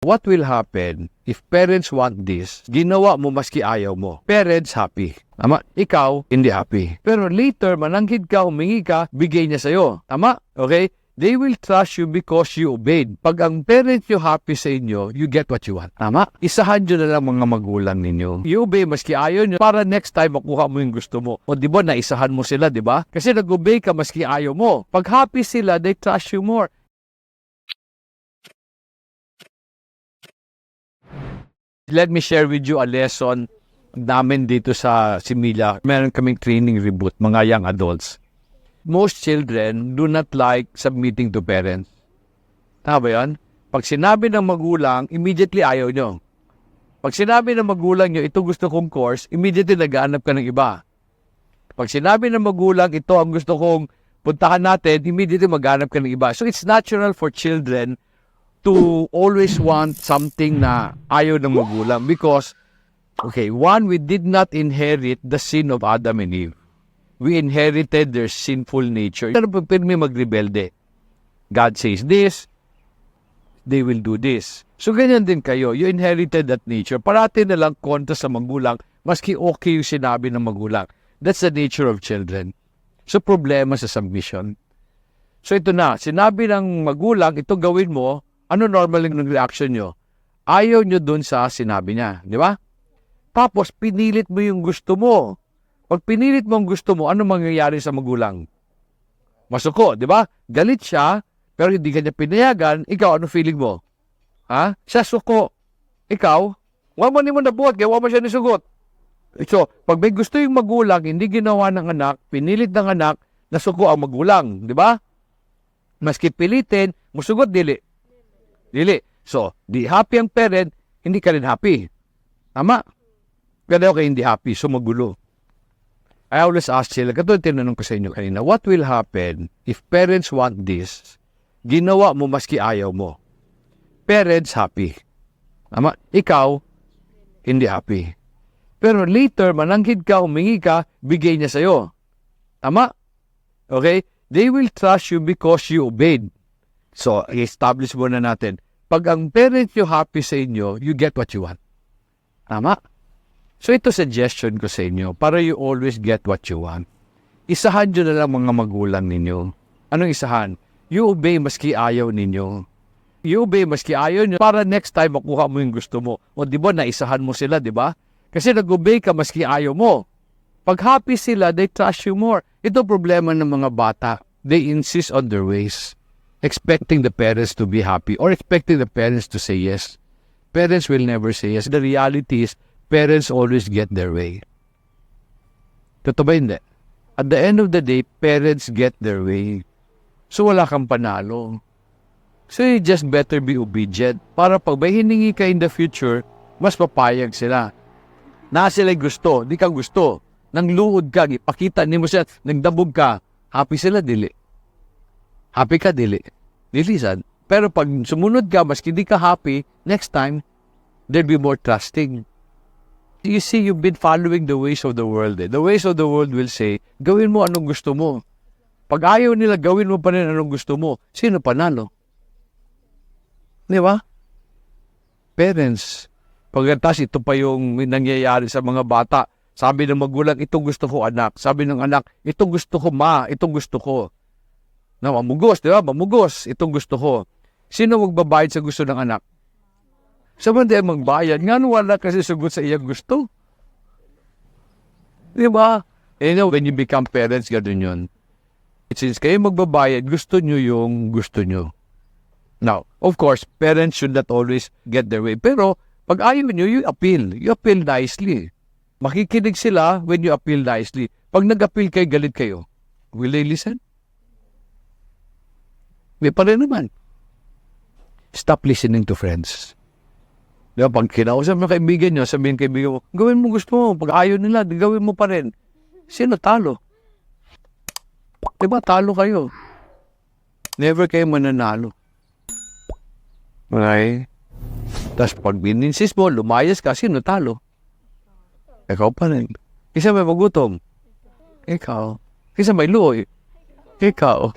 What will happen if parents want this, ginawa mo maski ayaw mo? Parents happy. Tama? Ikaw, hindi happy. Pero later, mananghid ka, humingi ka, bigay niya sa'yo. Tama? Okay? They will trust you because you obeyed. Pag ang parents nyo happy sa inyo, you get what you want. Tama? Isahan nyo na lang mga magulang ninyo. You obey maski ayaw nyo para next time makuha mo yung gusto mo. O diba, naisahan mo sila, diba? Kasi nag-obey ka maski ayaw mo. Pag happy sila, they trust you more. Let me share with you a lesson namin dito sa Simila. Meron kaming training reboot, mga young adults. Most children do not like submitting to parents. Tama ba yan? Pag sinabi ng magulang, immediately ayaw nyo. Pag sinabi ng magulang nyo, ito gusto kong course, immediately nag-aanap ka ng iba. Pag sinabi ng magulang, ito ang gusto kong puntahan natin, immediately mag-aanap ka ng iba. So it's natural for children to always want something na ayaw ng magulang because, okay, one, we did not inherit the sin of Adam and Eve. We inherited their sinful nature. Pero pag may magrebelde, God says this, they will do this. So ganyan din kayo. You inherited that nature. Parati na lang kontra sa magulang, maski okay yung sinabi ng magulang. That's the nature of children. So problema sa submission. So ito na, sinabi ng magulang, ito gawin mo, ano normal yung reaction nyo? Ayaw nyo dun sa sinabi niya, di ba? Tapos, pinilit mo yung gusto mo. Pag pinilit mo ang gusto mo, ano mangyayari sa magulang? Masuko, di ba? Galit siya, pero hindi ka niya pinayagan, ikaw, ano feeling mo? Ha? Siya suko. Ikaw, wala mo nabuhat, gawa mo siya nisugot. So, pag may gusto yung magulang, hindi ginawa ng anak, pinilit ng anak, nasuko ang magulang, di ba? Maski pilitin, musugot, dili. So, di happy ang parent, hindi ka rin happy. Tama? Pero okay, hindi happy, so magulo. I always ask sila, katulad tinanong ko sa inyo kanina, what will happen if parents want this, ginawa mo maski ayaw mo? Parents happy. Tama? Ikaw, hindi happy. Pero later, mananghid ka, humingi ka, bigay niya sa'yo. Tama? Okay? They will trust you because you obeyed. So, i-establish muna natin, pag ang parents nyo happy sa inyo, you get what you want. Tama? So, ito suggestion ko sa inyo, para you always get what you want. Isahan nyo na lang mga magulang ninyo. Anong isahan? You obey maski ayaw ninyo. You obey maski ayaw nyo, para next time makuha mo yung gusto mo. O diba, naisahan mo sila, diba? Kasi nag-obey ka maski ayaw mo. Pag happy sila, they trust you more. Ito problema ng mga bata. They insist on their ways, expecting the parents to be happy or expecting the parents to say yes. Parents will never say yes. The reality is, parents always get their way. Totoo ba hindi? At the end of the day, parents get their way. So wala kang panalo. So you just better be obedient para pag may hiningi ka in the future, mas papayag sila. Na sila gusto, di ka gusto. Nang luhod ka, ipakita ni mo siya, nagdabog ka, happy sila, dili. Happy ka, dili. Dili, sad. Pero pag sumunod ka, maski di ka happy, next time, there'll be more trusting. You see, you've been following the ways of the world. The ways of the world will say, gawin mo anong gusto mo. Pag ayaw nila, gawin mo pa rin anong gusto mo. Sino panalo? Di ba? Parents. Pagkatas, ito pa yung nangyayari sa mga bata. Sabi ng magulang, ito gusto ko anak. Sabi ng anak, ito gusto ko ma, ito gusto ko. Na mamugos, di ba? Mamugos, itong gusto ko. Sino magbabayad sa gusto ng anak? Sabi hindi magbayad. Nga wala kasi sugot sa iyang gusto. Di ba? You know, when you become parents, gano'n yun. Since kayo magbabayad, gusto nyo yung gusto nyo. Now, of course, parents should not always get their way. Pero, pag ayaw nyo, you appeal. You appeal nicely. Makikinig sila when you appeal nicely. Pag nag-appeal kayo, galit kayo. Will they listen? May pa rin naman. Stop listening to friends. Diba, pag kinausap mo kaibigan nyo, sabihin kaibigan mo, gawin mo gusto mo. Pag ayaw nila, gawin mo pa rin. Sino talo? Diba, talo kayo. Never kayo mananalo. Okay? Tapos pag bininsist mo, lumayas ka, sino talo? Ikaw pa rin. Kisa may magutom? Ikaw. Kisa may luoy? Ikaw.